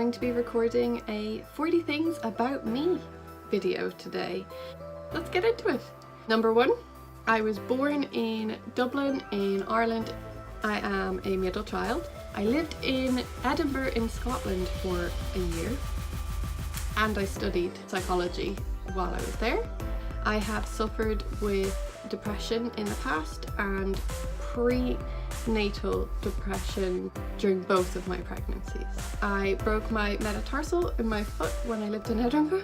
going to be recording a 40 things about me video today. Let's get into it. Number 1, I was born in Dublin in Ireland. I am a middle child. I lived in Edinburgh in Scotland for a year and I studied psychology while I was there. I have suffered with depression in the past and prenatal depression during both of my pregnancies. I broke my metatarsal in my foot when I lived in Edinburgh.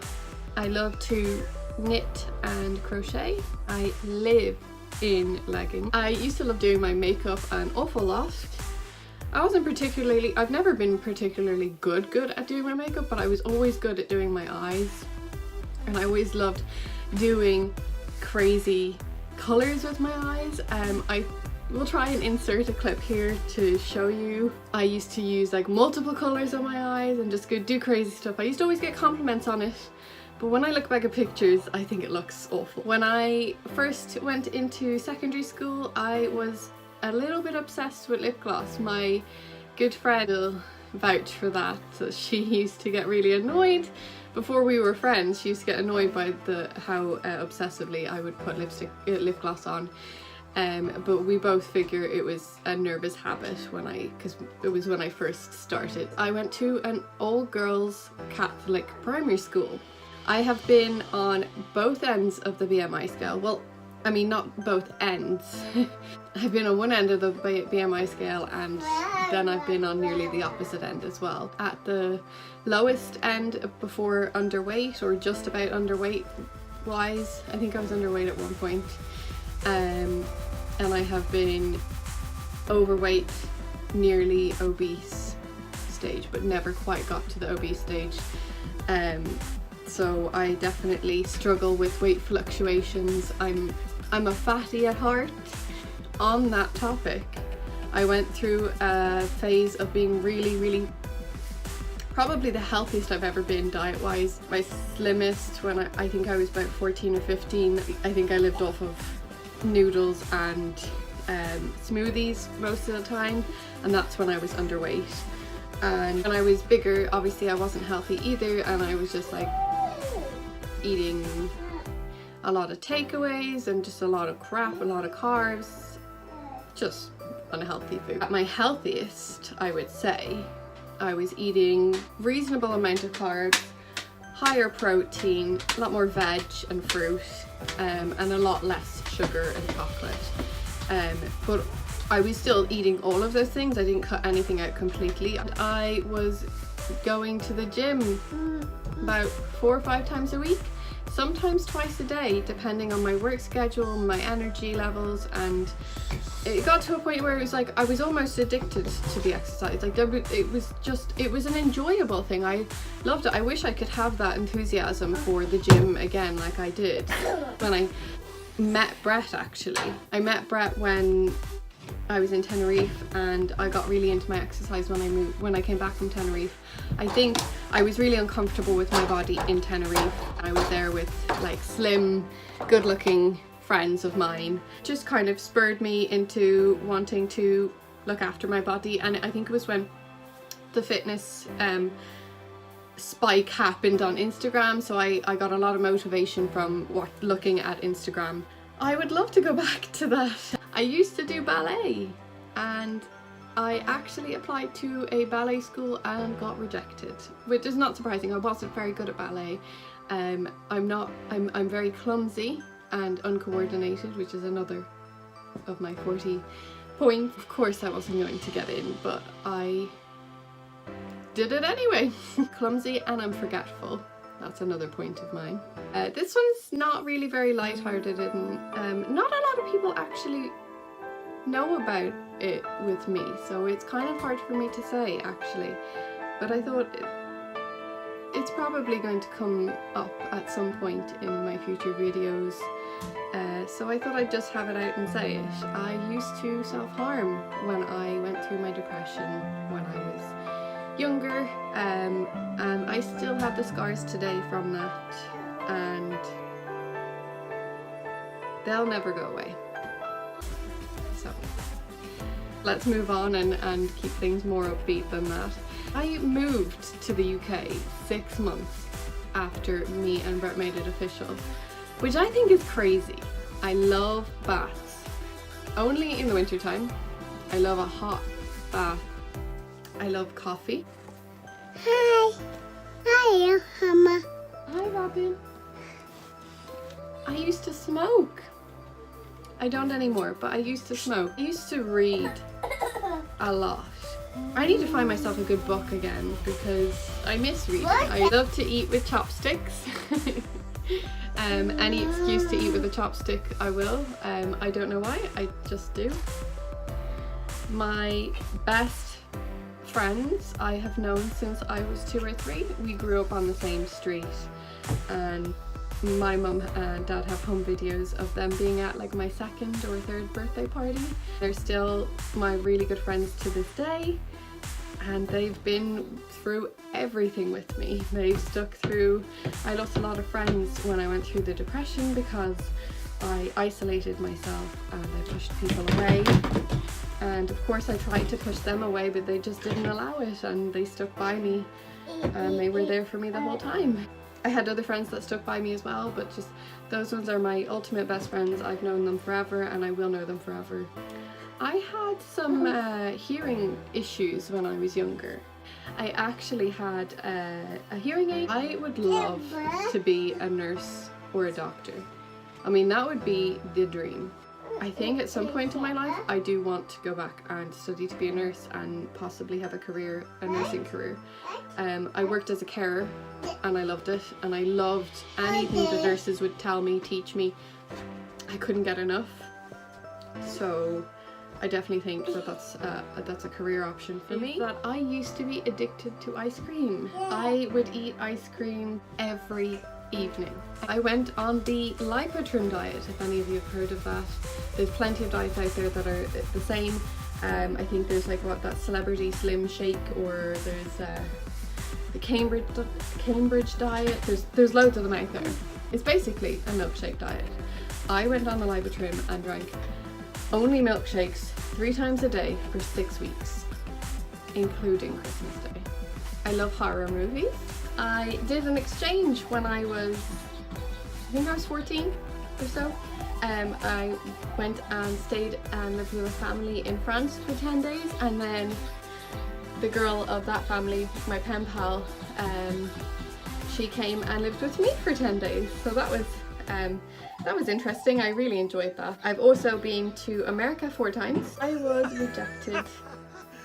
I love to knit and crochet. I live in leggings. I used to love doing my makeup an awful lot. I've never been particularly good at doing my makeup, but I was always good at doing my eyes. And I always loved doing crazy colours with my eyes. I will try and insert a clip here to show you. I used to use like multiple colours on my eyes and just go do crazy stuff. I used to always get compliments on it, but when I look back at pictures, I think it looks awful. When I first went into secondary school, I was a little bit obsessed with lip gloss. My good friend will vouch for that. So she used to get really annoyed. Before we were friends, she used to get annoyed by how obsessively I would put lip gloss on. But we both figure it was a nervous habit because it was when I first started. I went to an all-girls Catholic primary school. I have been on both ends of the BMI scale. Well, I mean, not both ends. I've been on one end of the BMI scale and then I've been on nearly the opposite end as well. At the lowest end before underweight, or just about underweight wise, I think I was underweight at one point. And I have been overweight, nearly obese stage, but never quite got to the obese stage. So I definitely struggle with weight fluctuations. I'm a fatty at heart. On that topic, I went through a phase of being really probably the healthiest I've ever been diet-wise. My slimmest when I think I was about 14 or 15. I think I lived off of noodles and smoothies most of the time, and that's when I was underweight. And when I was bigger, obviously I wasn't healthy either, and I was just like eating a lot of takeaways and just a lot of crap, a lot of carbs, just unhealthy food. At my healthiest, I would say, I was eating reasonable amount of carbs, higher protein, a lot more veg and fruit, and a lot less sugar and chocolate. But I was still eating all of those things. I didn't cut anything out completely. I was going to the gym about 4 or 5 times a week, sometimes twice a day, depending on my work schedule, my energy levels, and it got to a point where it was like I was almost addicted to the exercise. Like it was an enjoyable thing. I loved it. I wish I could have that enthusiasm for the gym again like I did when I met Brett. Actually, I met Brett when I was in Tenerife, and I got really into my exercise when I came back from Tenerife. I think I was really uncomfortable with my body in Tenerife. I was there with like slim, good-looking friends of mine. Just kind of spurred me into wanting to look after my body, and I think it was when the fitness spike happened on Instagram, so I got a lot of motivation from looking at Instagram. I would love to go back to that. I used to do ballet, and I actually applied to a ballet school and got rejected, which is not surprising. I wasn't very good at ballet. I'm very clumsy and uncoordinated, which is another of my 40 points. Of course I wasn't going to get in, but I did it anyway. Clumsy and I'm forgetful. That's another point of mine. This one's not really very lighthearted, and not a lot of people actually know about it with me, so it's kind of hard for me to say actually, but I thought it's probably going to come up at some point in my future videos, so I thought I'd just have it out and say it. I used to self-harm when I went through my depression when I was younger, and I still have the scars today from that, and they'll never go away. So let's move on and keep things more upbeat than that. I moved to the UK 6 months after me and Brett made it official, which I think is crazy. I love baths. Only in the winter time. I love a hot bath. I love coffee. Hi. Hi, Mama. Hi, Robin. I used to smoke. I don't anymore, but I used to smoke. I used to read a lot. I need to find myself a good book again because I miss reading. I love to eat with chopsticks. Any excuse to eat with a chopstick, I will. I don't know why, I just do. My best friends I have known since I was 2 or 3. We grew up on the same street, and my mum and dad have home videos of them being at like my 2nd or 3rd birthday party. They're still my really good friends to this day, and they've been through everything with me. They've stuck through. I lost a lot of friends when I went through the depression because I isolated myself and I pushed people away. And of course I tried to push them away, but they just didn't allow it, and they stuck by me and they were there for me the whole time. I had other friends that stuck by me as well, but just those ones are my ultimate best friends. I've known them forever and I will know them forever. I had some hearing issues when I was younger. I actually had a hearing aid. I would love to be a nurse or a doctor. I mean, that would be the dream. I think at some point in my life I do want to go back and study to be a nurse and possibly have a nursing career. I worked as a carer and I loved it, and I loved anything the nurses would tell me, teach me. I couldn't get enough. So I definitely think that that's a career option for me. That I used to be addicted to ice cream. I would eat ice cream every evening. I went on the Lipotrim diet, if any of you have heard of that. There's plenty of diets out there that are the same. I think there's like that Celebrity Slim Shake, or there's the Cambridge diet. There's loads of them out there. It's basically a milkshake diet. I went on the Lipotrim and drank only milkshakes 3 times a day for 6 weeks, including Christmas Day. I love horror movies. I did an exchange when I was 14 or so. I went and stayed and lived with a family in France for 10 days, and then the girl of that family, my pen pal, she came and lived with me for 10 days. So that was interesting. I really enjoyed that. I've also been to America 4 times. I was rejected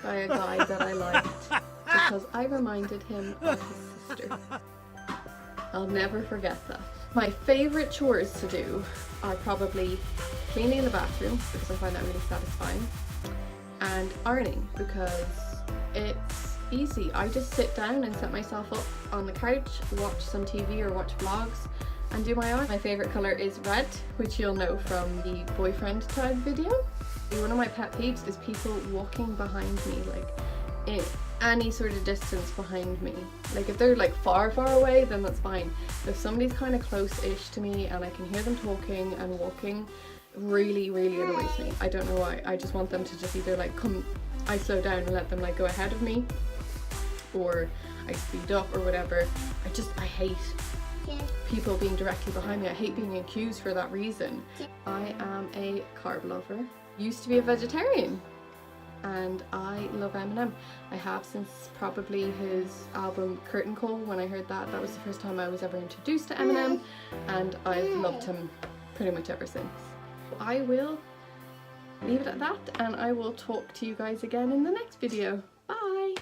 by a guy that I liked because I reminded him of his sister. I'll never forget that. My favourite chores to do are probably cleaning the bathroom, because I find that really satisfying, and ironing, because it's easy. I just sit down and set myself up on the couch, watch some TV or watch vlogs, and do my own. My favourite colour is red, which you'll know from the boyfriend tag video. One of my pet peeves is people walking behind me, like in any sort of distance behind me. Like if they're like far away, then that's fine. If somebody's kind of close-ish to me and I can hear them talking and walking, really annoys me. I don't know why. I just want them to just either like come, I slow down and let them like go ahead of me, or I speed up or whatever. I hate people being directly behind me. I hate being accused for that reason. I am a carb lover. Used to be a vegetarian, and I love Eminem. I have since probably his album Curtain Call. When I heard that, that was the first time I was ever introduced to Eminem, and I've loved him pretty much ever since. I will leave it at that, and I will talk to you guys again in the next video. Bye!